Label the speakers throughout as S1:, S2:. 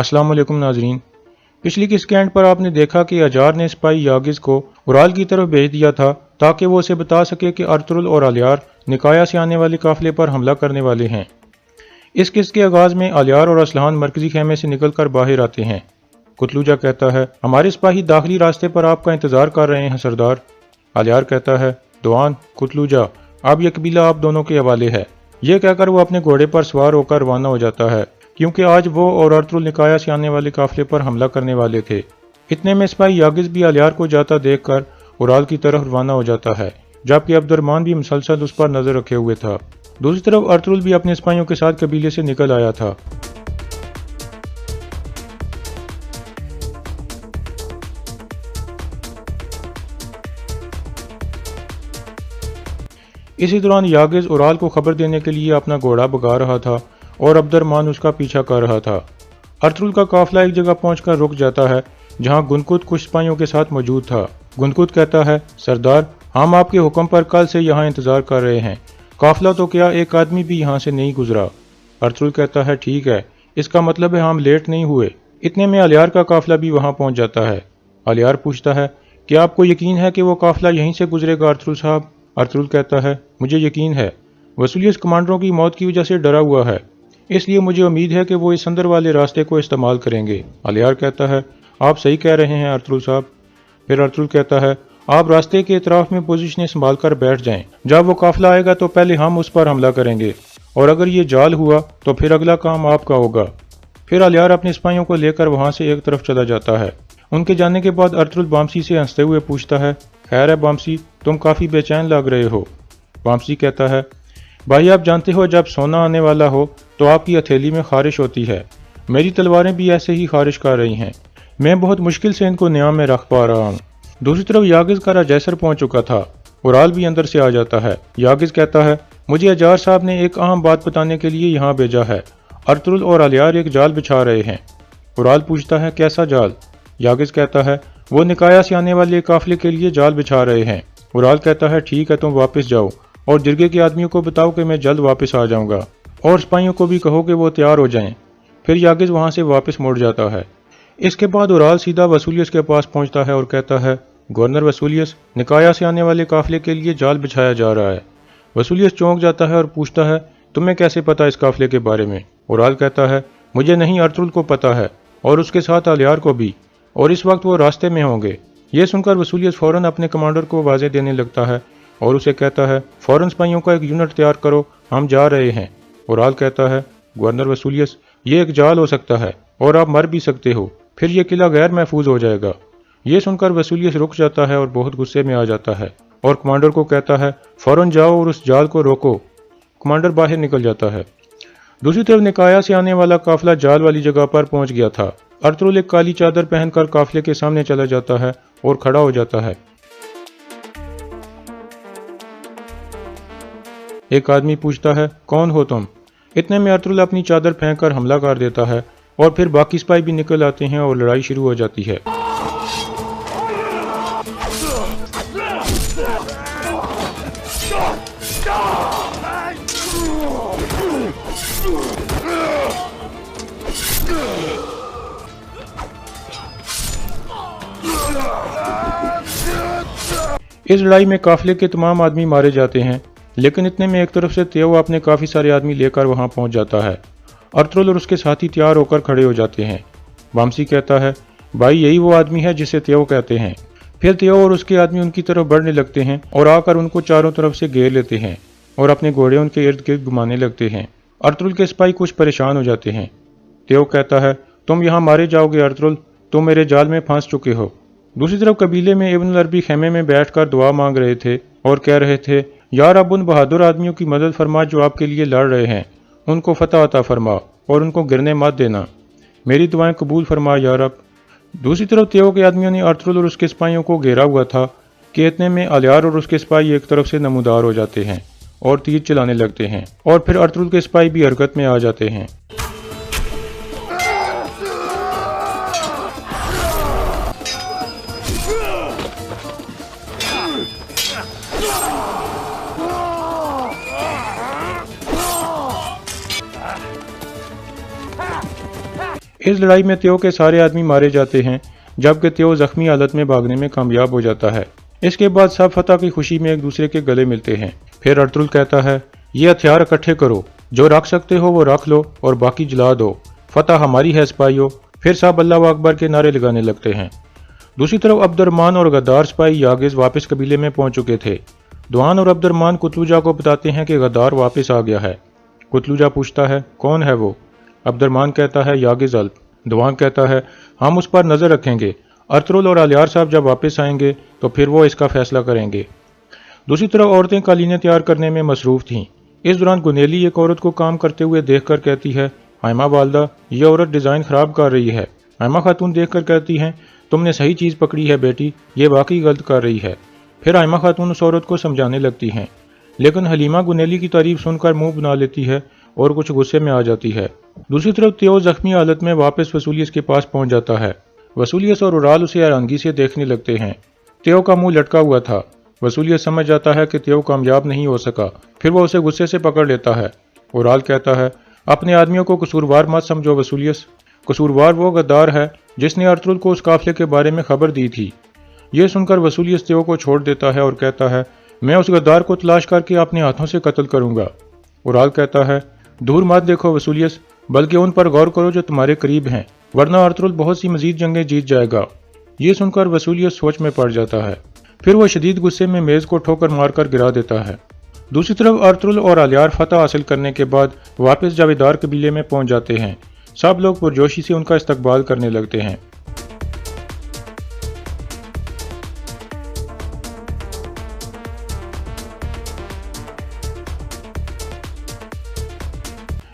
S1: अस्सलाम वालेकुम नाजरीन। पिछली की स्कैंड पर आपने देखा कि अजार ने सिपाही यागिज को उराल की तरफ भेज दिया था ताकि वो उसे बता सके कि अर्तुरुल और अलियार निकाया से आने वाले काफिले पर हमला करने वाले हैं। इस किस्त के आगाज में अलियार और असलहान मरकजी खेमे से निकलकर बाहर आते हैं। कुतलूजा कहता है, हमारे सिपाही दाखिली रास्ते पर आपका इंतजार कर रहे हैं सरदार। अलियार कहता है, दुआन कुतलूजा, अब यह कबीला आप दोनों के हवाले है। यह कहकर वो अपने घोड़े पर सवार होकर रवाना हो जाता है, क्योंकि आज वो और अर्तुरुल निकाया से आने वाले काफिले पर हमला करने वाले थे। इतने में सिपाही यागिज भी अलियार को जाता देखकर उराल की तरफ रवाना हो जाता है, जबकि अब्दुर्रहमान भी मुसलसल उस पर नजर रखे हुए था। दूसरी तरफ अर्तुरुल भी अपने सिपाहियों के साथ कबीले से निकल आया था। इसी दौरान यागिज उराल को खबर देने के लिए अपना घोड़ा भगा रहा था और अब्दुर्रहमान उसका पीछा कर रहा था। अर्तुरुल का काफिला एक जगह पहुंचकर रुक जाता है, जहां गुनकुत कुछ सिपाहियों के साथ मौजूद था। गुनकुत कहता है, सरदार, हम आपके हुक्म पर कल से यहाँ इंतजार कर रहे हैं। काफिला तो क्या, एक आदमी भी यहाँ से नहीं गुजरा। अर्तुरुल कहता है, ठीक है, इसका मतलब है हम लेट नहीं हुए। इतने में अलियार का काफिला भी वहाँ पहुँच जाता है। अलियार पूछता है, क्या आपको यकीन है कि वो काफिला यहीं से गुजरेगा अर्तुरुल साहब? अर्तुरुल कहता है, मुझे यकीन है। वसूलियत कमांडरों की मौत की वजह से डरा हुआ है, इसलिए मुझे उम्मीद है कि वो इस अंदर वाले रास्ते को इस्तेमाल करेंगे। अलियार कहता है, आप सही कह रहे हैं अर्तुरुल साहब। फिर अर्तुरुल कहता है, आप रास्ते के इतराफ में पोजीशनें संभाल कर बैठ जाएं। जब वो काफिला आएगा तो पहले हम उस पर हमला करेंगे, और अगर ये जाल हुआ तो फिर अगला काम आपका होगा। फिर अलियार अपने सिपाहियों को लेकर वहां से एक तरफ चला जाता है। उनके जाने के बाद अर्तुरुल बामसी से हंसते हुए पूछता है, खैर है बामसी, तुम काफी बेचैन लग रहे हो। बामसी कहता है, भाई आप जानते हो जब सोना आने वाला हो तो आपकी हथेली में खारिश होती है। मेरी तलवारें भी ऐसे ही खारिश कर रही हैं। मैं बहुत मुश्किल से इनको नियाम में रख पा रहा हूँ। दूसरी तरफ यागिज का राजैसर पहुंच चुका था। उराल भी अंदर से आ जाता है। यागिज कहता है, मुझे अजार साहब ने एक अहम बात बताने के लिए यहाँ भेजा है। अर्तुरुल और अलियार एक जाल बिछा रहे हैं। उराल पूछता है, कैसा जाल? यागिज कहता है, वो निकाया से आने वाले काफिले के लिए जाल बिछा रहे हैं। उराल कहता है, ठीक है, तुम वापस जाओ और जिरगे के आदमियों को बताओ कि मैं जल्द वापस आ जाऊंगा, और सिपाहियों को भी कहो कि वो तैयार हो जाएं। फिर यागिज वहां से वापस मुड़ जाता है। इसके बाद उराल सीधा वसूलियस के पास पहुंचता है और कहता है, गवर्नर वसूलियस, निकाया से आने वाले काफिले के लिए जाल बिछाया जा रहा है। वसूलियस चौंक जाता है और पूछता है, तुम्हें कैसे पता इस काफिले के बारे में? उराल कहता है, मुझे नहीं, अर्तुरुल को पता है और उसके साथ अलियार को भी, और इस वक्त वो रास्ते में होंगे। ये सुनकर वसूलियस फौरन अपने कमांडर को आवाज़ें देने लगता है और उसे कहता है, फौरन सिपाहियों का एक यूनिट तैयार करो, हम जा रहे हैं। उराल कहता है, गवर्नर वसूलियस, ये एक जाल हो सकता है और आप मर भी सकते हो, फिर ये किला गैर महफूज हो जाएगा। ये सुनकर वसूलियस रुक जाता है और बहुत गुस्से में आ जाता है और कमांडर को कहता है, फौरन जाओ और उस जाल को रोको। कमांडर बाहर निकल जाता है। दूसरी तरफ निकाया से आने वाला काफिला जाल वाली जगह पर पहुंच गया था। अर्तुरुल एक काली चादर पहनकर काफिले के सामने चला जाता है और खड़ा हो जाता है। एक आदमी पूछता है, कौन हो तुम? इतने में अर्तुरुल अपनी चादर फेंककर हमला कर देता है और फिर बाकी सिपाही भी निकल आते हैं और लड़ाई शुरू हो जाती है। इस लड़ाई में काफिले के तमाम आदमी मारे जाते हैं, लेकिन इतने में एक तरफ से तेओ अपने काफी सारे आदमी लेकर वहां पहुंच जाता है। अर्तुरुल और उसके साथी तैयार होकर खड़े हो जाते हैं। बामसी कहता है, भाई यही वो आदमी है जिसे तेओ कहते हैं। फिर तेओ और उसके आदमी उनकी तरफ बढ़ने लगते हैं और आकर उनको चारों तरफ से घेर लेते हैं और अपने घोड़े उनके इर्द गिर्द घुमाने लगते हैं। अर्तुरुल के सिपाही कुछ परेशान हो जाते हैं। तेओ कहता है, तुम यहाँ मारे जाओगे अर्तुरुल, तुम मेरे जाल में फंस चुके हो। दूसरी तरफ कबीले में इब्न अरबी खेमे में बैठकर दुआ मांग रहे थे और कह रहे थे, यार अब उन बहादुर आदमियों की मदद फरमा जो आपके लिए लड़ रहे हैं, उनको फतह अता फरमा और उनको गिरने मत देना। मेरी दुआएं कबूल फरमा या रब। दूसरी तरफ तेओ के आदमियों ने अर्तुरुल और उसके सिपाहियों को घेरा हुआ था कि इतने में अलियार और उसके सिपाही एक तरफ से नमूदार हो जाते हैं और तीर चलाने लगते हैं, और फिर अर्तुरुल के सिपाही भी हरकत में आ जाते हैं। इस लड़ाई में त्यो के सारे आदमी मारे जाते हैं, जबकि त्यो जख्मी हालत में भागने में कामयाब हो जाता है। इसके बाद सब फतह की खुशी में एक दूसरे के गले मिलते हैं। फिर अर्तुगरुल कहता है, ये हथियार इकट्ठे करो, जो रख सकते हो वो रख लो और बाकी जला दो, फतह हमारी है सिपाहियों। फिर सब अल्लाह अकबर के नारे लगाने लगते हैं। दूसरी तरफ अब्दुर्रहमान और गद्दार सिपाही यागिज वापस कबीले में पहुंच चुके थे। दुआन और अब्दुर्रहमान कुतलुजा को बताते हैं कि गद्दार वापस आ गया है। कुतलुजा पूछता है, कौन है वो? अब्दुर्रहमान कहता है, यागिज अल्प। दुआन कहता है, हम उस पर नजर रखेंगे। अर्तुगरुल और अलियार साहब जब वापस आएंगे तो फिर वो इसका फैसला करेंगे। दूसरी तरफ औरतें कालीनें तैयार करने में मसरूफ थीं। इस दौरान गुनेली एक औरत को काम करते हुए देखकर कहती है, हाइमा वालदा, ये औरत डिज़ाइन ख़राब कर रही है। हाइमा खातून देखकर कहती हैं, तुमने सही चीज़ पकड़ी है बेटी, ये वाकई गलत कर रही है। फिर हाइमा खातून उस औरत को समझाने लगती हैं, लेकिन हलीमा गुनेली की तारीफ सुनकर मुंह बना लेती है और कुछ गुस्से में आ जाती है। दूसरी तरफ त्यो जख्मी हालत में वापस वसूलियस के पास पहुंच जाता है। वसूलियस और उराल उसे हैरानगी से देखने लगते हैं। त्यो का मुंह लटका हुआ था। वसूलियस समझ जाता है कि त्यो कामयाब नहीं हो सका। फिर वो उसे गुस्से से पकड़ लेता है। उराल कहता है, अपने आदमियों को कसूरवार मत समझो वसूलियस, कसूरवार वो गद्दार है जिसने अर्तुगरुल को उस काफिले के बारे में खबर दी थी। ये सुनकर वसूलियस त्यो को छोड़ देता है और कहता है, मैं उस गद्दार को तलाश करके अपने हाथों से कत्ल करूंगा। उराल कहता है, दूर मत देखो वसूलियस, बल्कि उन पर गौर करो जो तुम्हारे करीब हैं, वरना अर्तुगरुल बहुत सी मजीद जंगें जीत जाएगा। ये सुनकर वसूलियस सोच में पड़ जाता है। फिर वो शदीद गुस्से में मेज को ठोकर मारकर गिरा देता है। दूसरी तरफ अर्तुगरुल और अलियार फतह हासिल करने के बाद वापस जावेदार कबीले में पहुंच जाते हैं। सब लोग पुरजोशी से उनका इस्तकबाल करने लगते हैं।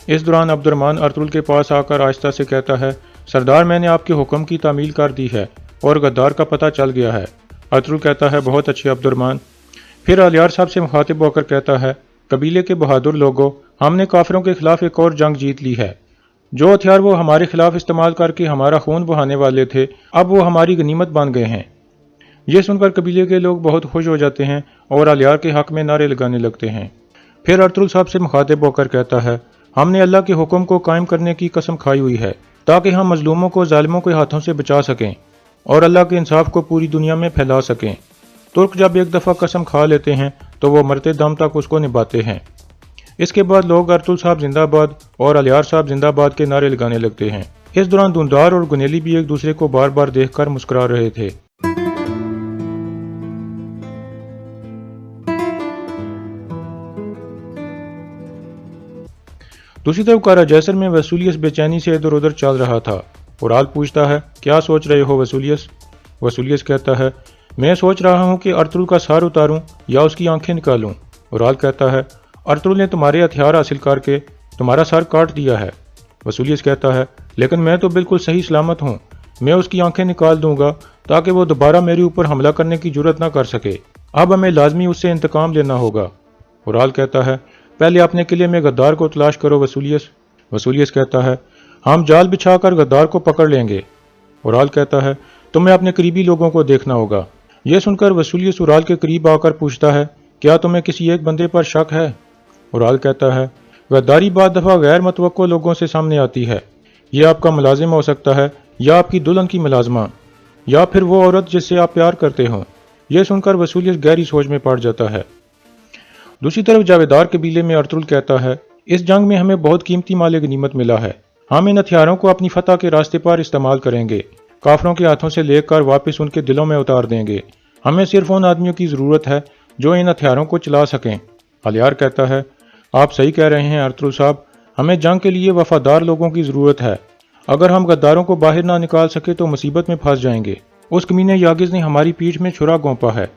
S1: इस दौरान अब्दुर्रहमान अर्तुगरुल के पास आकर आहिस्ता से कहता है, सरदार, मैंने आपके हुक्म की तामील कर दी है और गद्दार का पता चल गया है। अर्तुगरुल कहता है, बहुत अच्छे अब्दुर्रहमान। फिर अलियार साहब से मुखातिब होकर कहता है, कबीले के बहादुर लोगों, हमने काफिरों के खिलाफ एक और जंग जीत ली है। जो हथियार वो हमारे खिलाफ इस्तेमाल करके हमारा खून बहाने वाले थे, अब वो हमारी गनीमत बन गए हैं। ये सुनकर कबीले के लोग बहुत खुश हो जाते हैं और अलियार के हक में नारे लगाने लगते हैं। फिर अर्तुगरुल साहब से मुखातिब होकर कहता है, हमने अल्लाह के हुक्म को कायम करने की कसम खाई हुई है ताकि हम मजलूमों को जालिमों के हाथों से बचा सकें और अल्लाह के इंसाफ को पूरी दुनिया में फैला सकें। तुर्क जब एक दफ़ा कसम खा लेते हैं तो वो मरते दम तक उसको निभाते हैं। इसके बाद लोग अर्तुगरुल साहब जिंदाबाद और अलियार साहब जिंदाबाद के नारे लगाने लगते हैं। इस दौरान दुंदार और गुनेली भी एक दूसरे को बार बार देखकर मुस्कुरा रहे थे। दूसरी तरफ कारा जैसर में वसूलियस बेचैनी से इधर उधर चल रहा था। उराल पूछता है, क्या सोच रहे हो वसूलियस? वसूलियस कहता है, मैं सोच रहा हूँ कि अर्तुगरुल का सर उतारूं या उसकी आंखें निकालूं। उराल कहता है, अर्तुगरुल ने तुम्हारे हथियार हासिल करके तुम्हारा सर काट दिया है। वसूलियस कहता है, लेकिन मैं तो बिल्कुल सही सलामत हूँ, मैं उसकी आंखें निकाल दूंगा ताकि वो दोबारा मेरे ऊपर हमला करने की जुर्रत न कर सके। अब हमें लाजमी उससे इंतकाम लेना होगा। उराल कहता है, पहले अपने किले में गद्दार को तलाश करो वसूलियस। वसूलियस कहता है, हम जाल बिछाकर गद्दार को पकड़ लेंगे। उराल कहता है, तुम्हें अपने करीबी लोगों को देखना होगा। यह सुनकर वसूलियस उराल के करीब आकर पूछता है, क्या तुम्हें किसी एक बंदे पर शक है? उराल कहता है, गद्दारी बाद दफ़ा गैर मतवक्को लोगों से सामने आती है। यह आपका मुलाजिम हो सकता है या आपकी दुल्हन की मुलाजमा या फिर वो औरत जिससे आप प्यार करते हो। यह सुनकर वसूलियस गहरी सोच में पड़ जाता है। दूसरी तरफ जावेदार कबीले में अर्तुगरुल कहता है, इस जंग में हमें बहुत कीमती माल गनीमत मिला है। हम इन हथियारों को अपनी फतह के रास्ते पर इस्तेमाल करेंगे, काफिरों के हाथों से लेकर वापस उनके दिलों में उतार देंगे। हमें सिर्फ उन आदमियों की ज़रूरत है जो इन हथियारों को चला सकें। अलियार कहता है, आप सही कह रहे हैं अर्तुगरुल साहब, हमें जंग के लिए वफादार लोगों की ज़रूरत है। अगर हम गद्दारों को बाहर ना निकाल सके तो मुसीबत में फंस जाएंगे। उस कमीने यागिज ने हमारी पीठ में छुरा गोंपा है।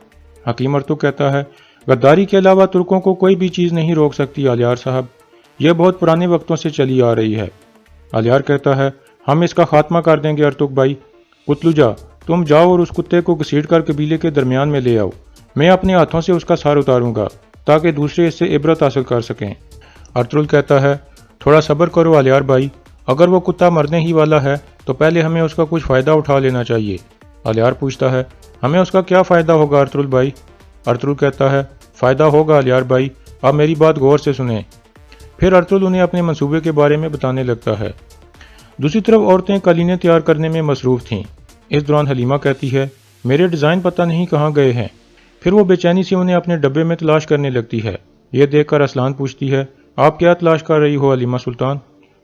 S1: हकीम अर्तुग कहता है, गद्दारी के अलावा तुर्कों को कोई भी चीज़ नहीं रोक सकती अलियार साहब, यह बहुत पुराने वक्तों से चली आ रही है। अलियार कहता है, हम इसका खात्मा कर देंगे अर्तुग भाई। कुतलुजा, तुम जाओ और उस कुत्ते को घसीट कर कबीले के दरमियान में ले आओ। मैं अपने हाथों से उसका सर उतारूंगा ताकि दूसरे इससे इबरत हासिल कर सकें। अर्तुगरुल कहता है, थोड़ा सब्र करो अलियार भाई, अगर वो कुत्ता मरने ही वाला है तो पहले हमें उसका कुछ फ़ायदा उठा लेना चाहिए। अलियार पूछता है, हमें उसका क्या फ़ायदा होगा अर्तुगरुल भाई? अर्तुगरुल कहता है, फ़ायदा होगा अलियार भाई, आप मेरी बात गौर से सुनें। फिर अर्तुगरुल उन्हें अपने मंसूबे के बारे में बताने लगता है। दूसरी तरफ औरतें कालीनें तैयार करने में मसरूफ़ थीं। इस दौरान हलीमा कहती है, मेरे डिज़ाइन पता नहीं कहाँ गए हैं। फिर वो बेचैनी से उन्हें अपने डब्बे में तलाश करने लगती है। ये देखकर असलान पूछती है, आप क्या तलाश कर रही हो हलीमा सुल्तान?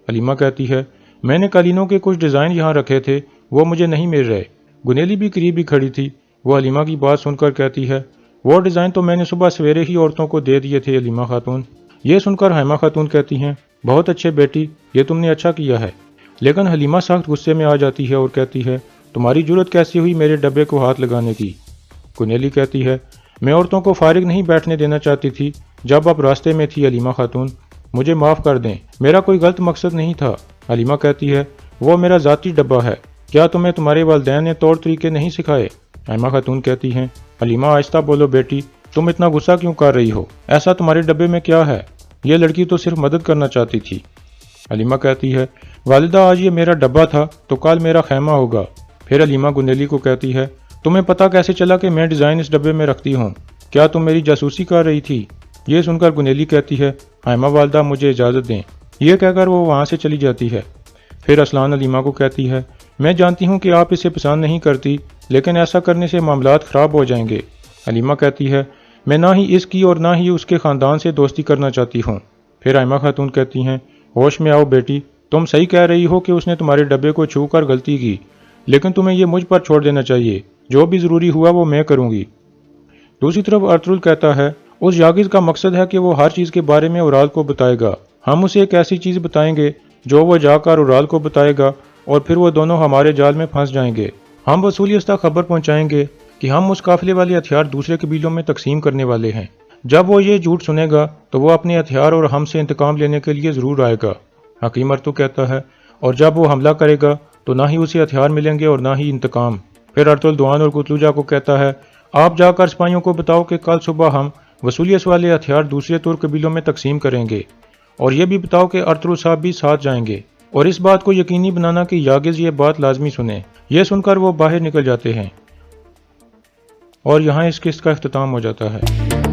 S1: हलीमा कहती है, मैंने कालीनों के कुछ डिज़ाइन यहाँ रखे थे, वो मुझे नहीं मिल रहे। गुनेली भी करीब ही खड़ी थी। वो हलीमा की बात सुनकर कहती है, वो डिज़ाइन तो मैंने सुबह सवेरे ही औरतों को दे दिए थे हलीमा खातून। ये सुनकर हैमा खातून कहती हैं, बहुत अच्छे बेटी, ये तुमने अच्छा किया है। लेकिन हलीमा सख्त गुस्से में आ जाती है और कहती है, तुम्हारी जुर्रत कैसी हुई मेरे डब्बे को हाथ लगाने की? गुनेली कहती है, मैं औरतों को फारिग नहीं बैठने देना चाहती थी जब आप रास्ते में थी हलीमा खातून, मुझे माफ़ कर दें, मेरा कोई गलत मकसद नहीं था। हलीमा कहती है, वो मेरा ज़ाती डब्बा है, क्या तुम्हें तुम्हारे वालिदैन ने तौर तरीके नहीं सिखाए? हैमा खातून कहती हैं, हलीमा आहिस्ता बोलो बेटी, तुम इतना गुस्सा क्यों कर रही हो? ऐसा तुम्हारे डब्बे में क्या है? ये लड़की तो सिर्फ मदद करना चाहती थी। हलीमा कहती है, वालिदा आज ये मेरा डब्बा था तो कल मेरा खैमा होगा। फिर हलीमा गुनेली को कहती है, तुम्हें पता कैसे चला कि मैं डिज़ाइन इस डब्बे में रखती हूँ? क्या तुम मेरी जासूसी कर रही थी? ये सुनकर गुनेली कहती है, हैमा वालिदा मुझे इजाज़त दें। यह कहकर वो वहाँ से चली जाती है। फिर असलान हलीमा को कहती है, मैं जानती हूँ कि आप इसे पसंद नहीं करती, लेकिन ऐसा करने से मामलात ख़राब हो जाएंगे। हलीमा कहती है, मैं ना ही इसकी और ना ही उसके ख़ानदान से दोस्ती करना चाहती हूँ। फिर हैमा खातून कहती हैं, होश में आओ बेटी, तुम सही कह रही हो कि उसने तुम्हारे डब्बे को छू कर गलती की, लेकिन तुम्हें यह मुझ पर छोड़ देना चाहिए। जो भी ज़रूरी हुआ वो मैं करूँगी। दूसरी तरफ अर्तुगरुल कहता है, उस यागिज़ का मकसद है कि वो हर चीज़ के बारे में उराल को बताएगा। हम उसे एक ऐसी चीज़ बताएंगे जो वो जाकर उराल को बताएगा और फिर वो दोनों हमारे जाल में फंस जाएंगे। हम वसूलियत तक खबर पहुँचाएंगे कि हम उस काफिले वाले हथियार दूसरे कबीलों में तकसीम करने वाले हैं। जब वो ये झूठ सुनेगा तो वो अपने हथियार और हमसे इंतकाम लेने के लिए ज़रूर आएगा। हकीम अर्तु कहता है, और जब वो हमला करेगा तो ना ही उसे हथियार मिलेंगे और ना ही इंतकाम। फिर अर्तुल दुआन और कुतलुजा को कहता है, आप जाकर सिपाहियों को बताओ कि कल सुबह हम वसूलियत वाले हथियार दूसरे तुर्क कबीलों में तकसीम करेंगे, और ये भी बताओ कि अर्तुगरुल साहब भी साथ जाएंगे, और इस बात को यकीनी बनाना कि यागिज़ ये बात लाजमी सुने। यह सुनकर वो बाहर निकल जाते हैं और यहाँ इस किस्त का इख्तिताम हो जाता है।